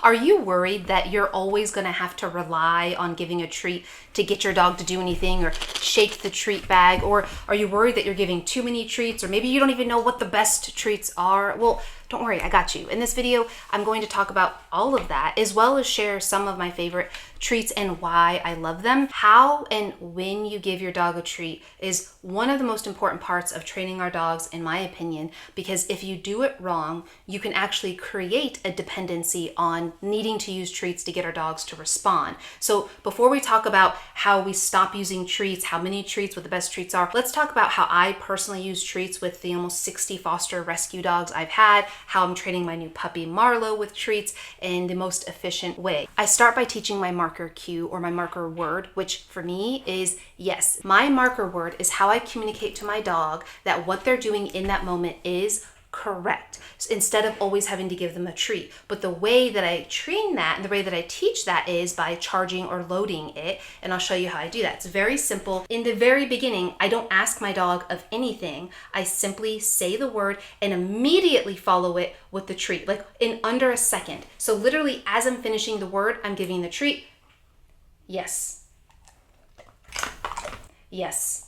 Are you worried that you're always going to have to rely on giving a treat to get your dog to do anything, or shake the treat bag? Or are you worried that you're giving too many treats, or maybe you don't even know what the best treats are? Well, don't worry, I got you. In this video, I'm going to talk about all of that, as well as share some of my favorite treats and why I love them. How and when you give your dog a treat is one of the most important parts of training our dogs, in my opinion, because if you do it wrong, you can actually create a dependency on needing to use treats to get our dogs to respond. So before we talk about how we stop using treats, how many treats, what the best treats are, let's talk about how I personally use treats with the almost 60 foster rescue dogs I've had, how I'm training my new puppy Marlo with treats in the most efficient way. I start by teaching my marker cue, or my marker word, which for me is yes. My marker word is how I communicate to my dog that what they're doing in that moment is correct, instead of always having to give them a treat. But the way that I train that and the way that I teach that is by charging or loading it, and I'll show you how I do that. It's very simple. In the very beginning, I don't ask my dog of anything. I simply say the word and immediately follow it with the treat, like in under a second. So literally, as I'm finishing the word, I'm giving the treat. Yes. Yes.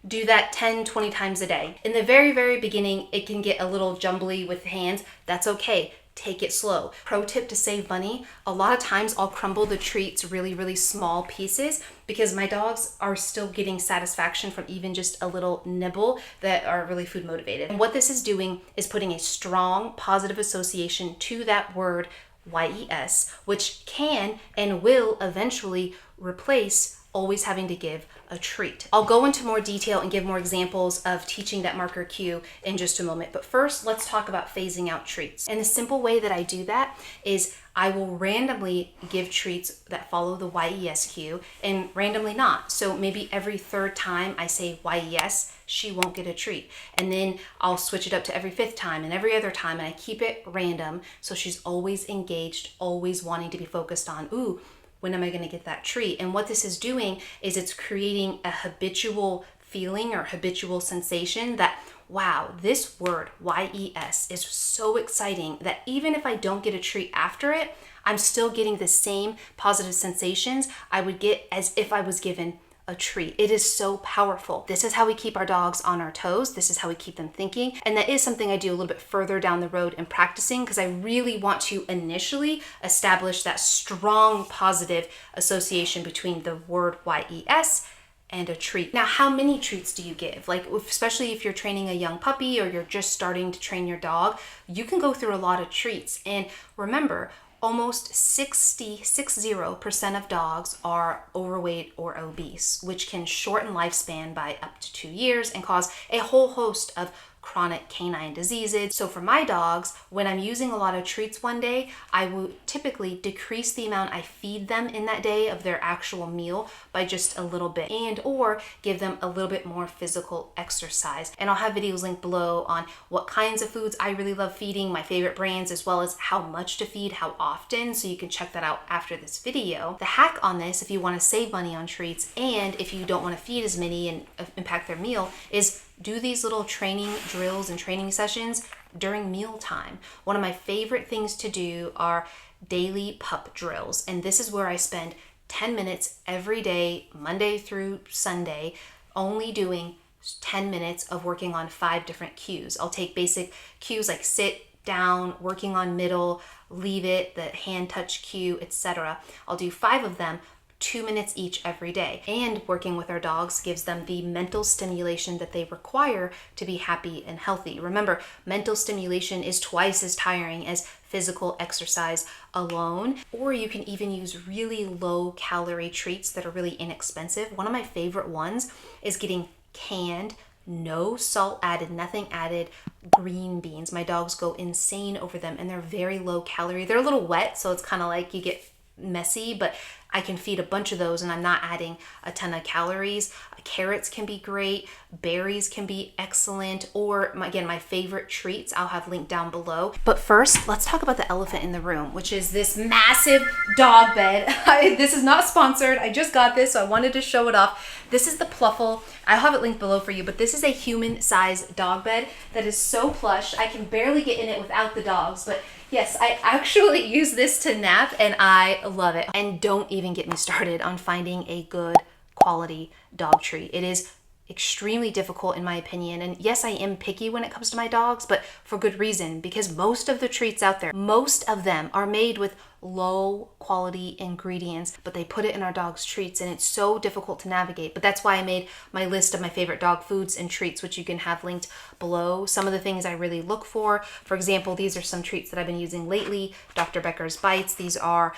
Do that 10, 20 times a day. In the very, very beginning, it can get a little jumbly with hands. That's okay. Take it slow. Pro tip to save money, a lot of times I'll crumble the treats really, really small pieces because my dogs are still getting satisfaction from even just a little nibble that are really food motivated. And what this is doing is putting a strong positive association to that word YES, which can and will eventually replace always having to give a treat. I'll go into more detail and give more examples of teaching that marker cue in just a moment. But first, let's talk about phasing out treats. And the simple way that I do that is I will randomly give treats that follow the YES cue and randomly not. So maybe every third time I say YES, she won't get a treat. And then I'll switch it up to every fifth time and every other time, and I keep it random so she's always engaged, always wanting to be focused on, ooh, when am I going to get that treat? And what this is doing is it's creating a habitual feeling or habitual sensation that, wow, this word, YES, is so exciting that even if I don't get a treat after it, I'm still getting the same positive sensations I would get as if I was given a treat. It is so powerful. This is how we keep our dogs on our toes. This is how we keep them thinking. And that is something I do a little bit further down the road in practicing, because I really want to initially establish that strong positive association between the word YES and a treat. Now, how many treats do you give? Like, especially if you're training a young puppy or you're just starting to train your dog, you can go through a lot of treats. And remember, almost 60% of dogs are overweight or obese, which can shorten lifespan by up to 2 years and cause a whole host of chronic canine diseases. So for my dogs, when I'm using a lot of treats one day, I will typically decrease the amount I feed them in that day of their actual meal by just a little bit, and or give them a little bit more physical exercise. And I'll have videos linked below on what kinds of foods I really love feeding, my favorite brands, as well as how much to feed, how often, so you can check that out after this video. The hack on this, if you want to save money on treats and if you don't want to feed as many and impact their meal, is do these little training drills and training sessions during mealtime. One of my favorite things to do are daily pup drills. And this is where I spend 10 minutes every day, Monday through Sunday, only doing 10 minutes of working on 5 different cues. I'll take basic cues like sit, down, working on middle, leave it, the hand touch cue, etc. I'll do 5 of them, 2 minutes each every day. And working with our dogs gives them the mental stimulation that they require to be happy and healthy. Remember, mental stimulation is twice as tiring as physical exercise alone. Or you can even use really low calorie treats that are really inexpensive. One of my favorite ones is getting canned, no salt added, nothing added, green beans. My dogs go insane over them, and they're very low calorie. They're a little wet, so it's kind of like you get messy, but I can feed a bunch of those and I'm not adding a ton of calories. Carrots can be great, berries can be excellent, or again, my favorite treats I'll have linked down below. But first, let's talk about the elephant in the room, which is this massive dog bed. This is not sponsored. I just got this, so I wanted to show it off. This is the Pluffle. I'll have it linked below for you, but this is a human-sized dog bed that is so plush. I can barely get in it without the dogs, but Yes, I actually use this to nap and I love it. And don't even get me started on finding a good quality dog treat. It is extremely difficult in my opinion. And yes, I am picky when it comes to my dogs, but for good reason, because most of the treats out there, most of them are made with low quality ingredients, but they put it in our dog's treats and it's so difficult to navigate. But that's why I made my list of my favorite dog foods and treats, which you can have linked below. Some of the things I really look for example, these are some treats that I've been using lately. Dr. Becker's Bites. These are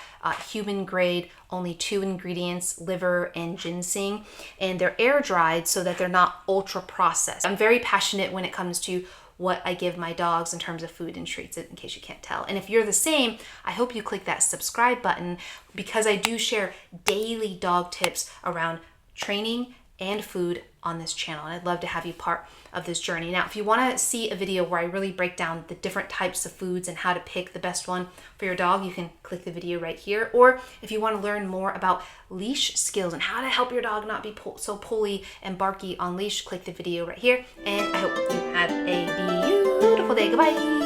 human grade, only 2 ingredients, liver and ginseng, and they're air dried so that they're not ultra processed. I'm very passionate when it comes to what I give my dogs in terms of food and treats, in case you can't tell. And if you're the same, I hope you click that subscribe button, because I do share daily dog tips around training and food on this channel. And I'd love to have you part of this journey. Now, if you want to see a video where I really break down the different types of foods and how to pick the best one for your dog, you can click the video right here. Or if you want to learn more about leash skills and how to help your dog not be so pulley and barky on leash, click the video right here. And I hope you have a beautiful day. Goodbye.